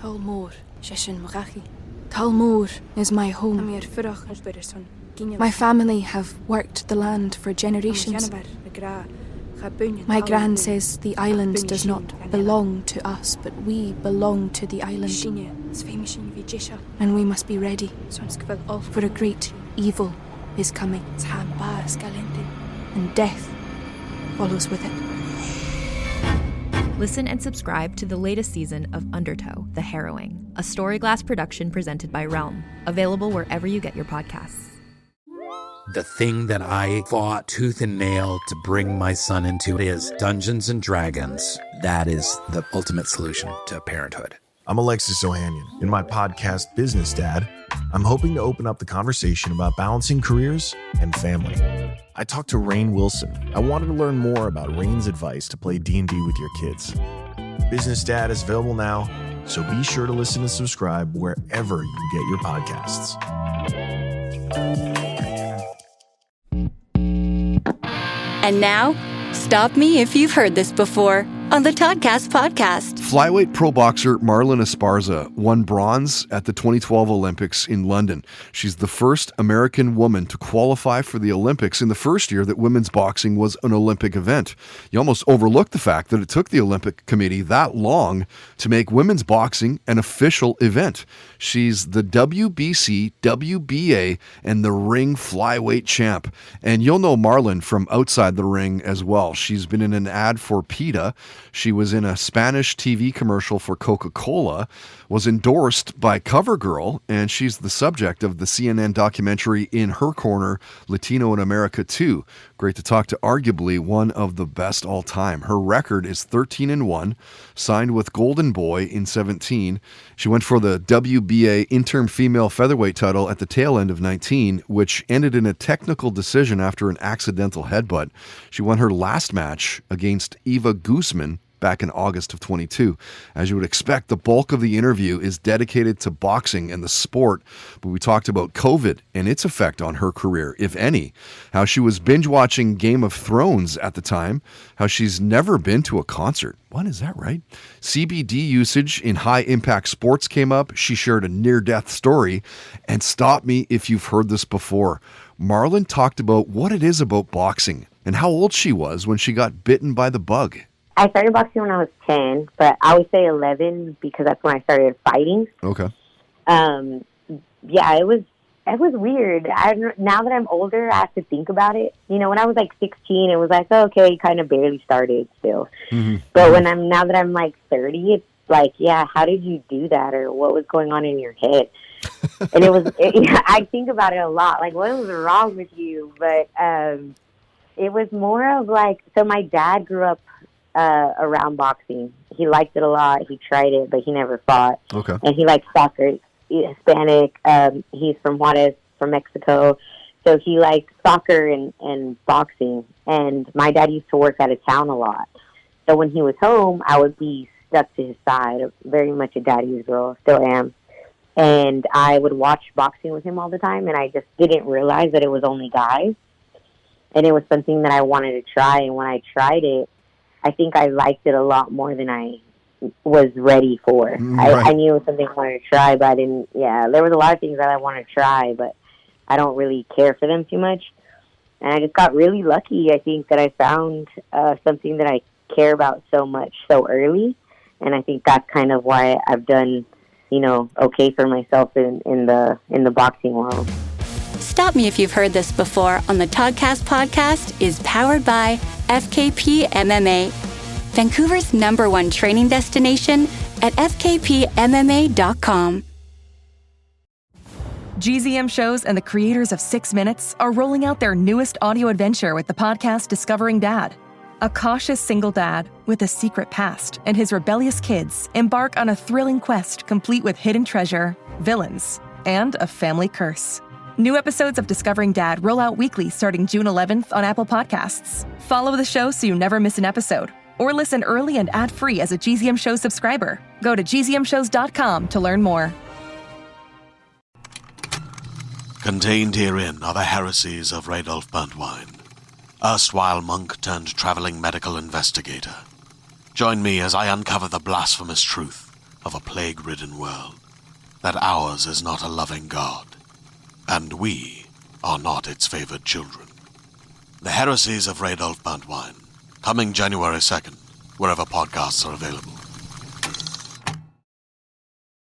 Talmor, Shishin Magachi. Talmor is my home. My family have worked the land for generations. My gran says the island does not belong to us, but we belong to the island. And we must be ready, for a great evil is coming, and death follows with it. Listen and subscribe to the latest season of Undertow, The Harrowing, a Storyglass production presented by Realm, available wherever you get your podcasts. The thing that I fought tooth and nail to bring my son into is Dungeons and Dragons. That is the ultimate solution to parenthood. I'm Alexis Ohanian. In my podcast, Business Dad, I'm hoping to open up the conversation about balancing careers and family. I talked to Rainn Wilson. I wanted to learn more about Rainn's advice to play D&D with your kids. Business Dad is available now, so be sure to listen and subscribe wherever you get your podcasts. And now, stop me if you've heard this before on the Toddcast podcast. Flyweight pro boxer Marlen Esparza won bronze at the 2012 Olympics in London. She's the first American woman to qualify for the Olympics in the first year that women's boxing was an Olympic event. You almost overlook the fact that it took the Olympic Committee that long to make women's boxing an official event. She's the WBC, WBA, and the ring flyweight champ. And you'll know Marlen from outside the ring as well. She's been in an ad for PETA. She was in a Spanish TV commercial for Coca-Cola, was endorsed by CoverGirl, and she's the subject of the CNN documentary In Her Corner, Latino in America 2. Great to talk to arguably one of the best all time. Her record is 13-1, signed with Golden Boy in 17. She went for the WBA interim female featherweight title at the tail end of 19, which ended in a technical decision after an accidental headbutt. She won her last match against Eva Guzman back in August of 22. As you would expect, the bulk of the interview is dedicated to boxing and the sport, but we talked about COVID and its effect on her career, if any, how she was binge-watching Game of Thrones at the time, how she's never been to a concert. What, is that right? CBD usage in high-impact sports came up. She shared a near-death story, and stop me if you've heard this before. Marlen talked about what it is about boxing and how old she was when she got bitten by the bug. I started boxing when I was 10, but I would say 11 because that's when I started fighting. Okay. Yeah, it was weird. Now that I'm older, I have to think about it. You know, when I was like 16, it was like, oh, okay, kind of barely started still. Mm-hmm. But now that I'm like 30, it's like, yeah, how did you do that, or what was going on in your head? And I think about it a lot. Like, what was wrong with you? But it was more of like, so my dad grew up around boxing. He liked it a lot. He tried it, but he never fought. Okay. And he liked soccer. Hispanic. He's from Juarez, from Mexico. So he liked soccer and boxing. And my dad used to work out of town a lot. So when he was home, I would be stuck to his side. Very much a daddy's girl. Still am. And I would watch boxing with him all the time. And I just didn't realize that it was only guys. And it was something that I wanted to try. And when I tried it, I think I liked it a lot more than I was ready for. Right. I knew it was something I wanted to try, but I didn't. Yeah, there was a lot of things that I wanted to try, but I don't really care for them too much. And I just got really lucky, I think, that I found something that I care about so much so early. And I think that's kind of why I've done, okay for myself in the boxing world. Stop Me If You've Heard This Before on the Toddcast podcast is powered by FKP MMA, Vancouver's #1 training destination at fkpmma.com. GZM Shows and the creators of 6 Minutes are rolling out their newest audio adventure with the podcast Discovering Dad. A cautious single dad with a secret past and his rebellious kids embark on a thrilling quest complete with hidden treasure, villains, and a family curse. New episodes of Discovering Dad roll out weekly starting June 11th on Apple Podcasts. Follow the show so you never miss an episode, or listen early and ad-free as a GZM Shows subscriber. Go to gzmshows.com to learn more. Contained herein are the heresies of Radolf Burntwine, erstwhile monk turned traveling medical investigator. Join me as I uncover the blasphemous truth of a plague-ridden world, that ours is not a loving God, and we are not its favored children. The Heresies of Radolf Buntwine, coming January 2nd, wherever podcasts are available.